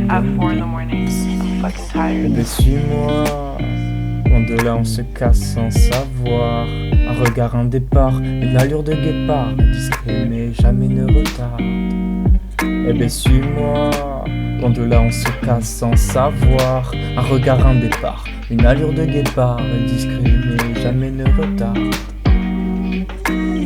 at 4 in the morning. I'm fucking tired. Bébé, suis-moi. Loin de là, on se casse sans savoir. Un regard, un départ, une allure de guépard. Discret, mais jamais ne retarde. Bébé, suis-moi. Loin de là, on se casse sans savoir. Un regard, un départ, une allure de guépard. Discret, mais jamais ne retarde.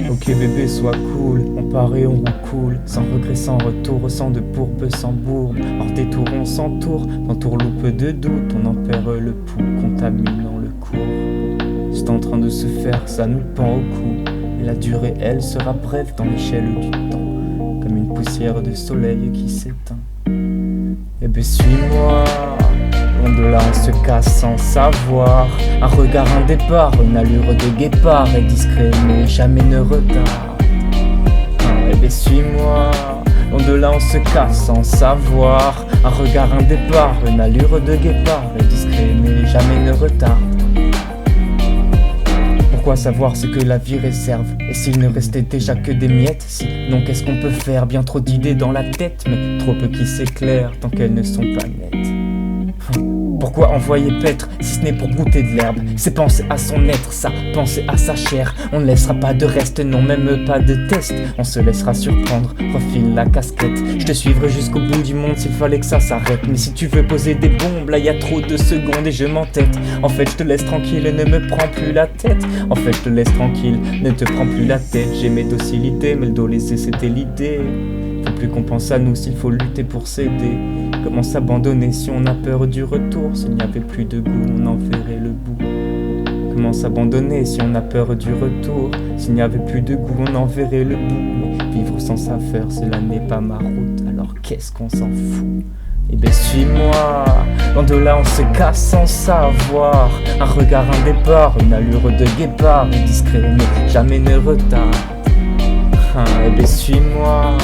Ok bébé, sois cool, on part et on roule cool. Sans regret, sans retour, sans de pourpre, sans bourbe. Hors détour, on s'entoure, d'entourloupe de doute. On en perd le pouls, contaminant le cours. C'est en train de se faire, ça nous pend au cou. Et la durée, elle, sera brève dans l'échelle du temps. Comme une poussière de soleil qui s'éteint. Eh ben suis-moi. Loin de là, on se casse sans savoir. Un regard, un départ, une allure de guépard. Est discret, mais jamais ne retarde. Eh ben suis-moi. Loin de là, on se casse sans savoir. Un regard, un départ, une allure de guépard. Est discret, mais jamais ne retarde. Pourquoi savoir ce que la vie réserve? Et s'il ne restait déjà que des miettes? Si non, qu'est-ce qu'on peut faire? Bien trop d'idées dans la tête, mais trop peu qui s'éclairent tant qu'elles ne sont pas nettes. Pourquoi envoyer paître si ce n'est pour goûter de l'herbe? C'est penser à son être, ça, penser à sa chair. On ne laissera pas de reste, non même pas de test. On se laissera surprendre, refile la casquette. Je te suivrai jusqu'au bout du monde s'il fallait que ça s'arrête. Mais si tu veux poser des bombes, là y a trop de secondes et je m'entête. En fait je te laisse tranquille, ne me prends plus la tête. En fait je te laisse tranquille, ne te prends plus la tête. J'ai mes docilités, mais le dos laissé c'était l'idée. Faut plus qu'on pense à nous s'il faut lutter pour s'aider. Comment s'abandonner si on a peur du retour? S'il n'y avait plus de goût, on en verrait le bout. Comment s'abandonner si on a peur du retour? S'il n'y avait plus de goût, on en verrait le bout. Mais vivre sans saveur, cela n'est pas ma route. Alors qu'est-ce qu'on s'en fout? Eh ben suis-moi. Loin de là, on se casse sans savoir. Un regard, un départ, une allure de guépard. Discret, mais jamais ne retarde. Eh ben suis-moi.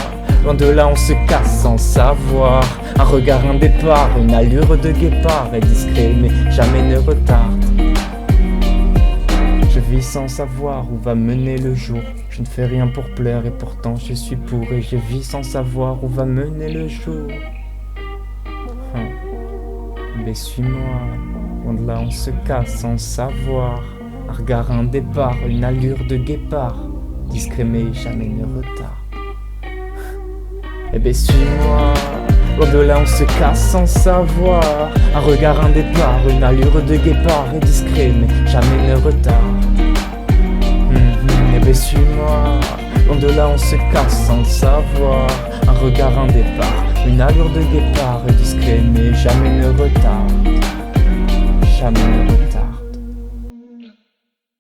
Loin de là, on se casse sans savoir. Un regard, un départ, une allure de guépard. Est discret, mais jamais ne retarde. Je vis sans savoir où va mener le jour. Je ne fais rien pour plaire et pourtant je suis pour. Et je vis sans savoir où va mener le jour. Mais suis-moi. Loin de là, on se casse sans savoir. Un regard, un départ, une allure de guépard. Discret, mais jamais ne retarde. Eh ben suis-moi. Loin de là, on se casse sans savoir. Un regard, un départ, une allure de guépard. Est discret, mais jamais ne retarde. Eh ben suis-moi. Loin de là, on se casse sans savoir. Un regard, un départ, une allure de guépard. Est discret, mais jamais ne retarde.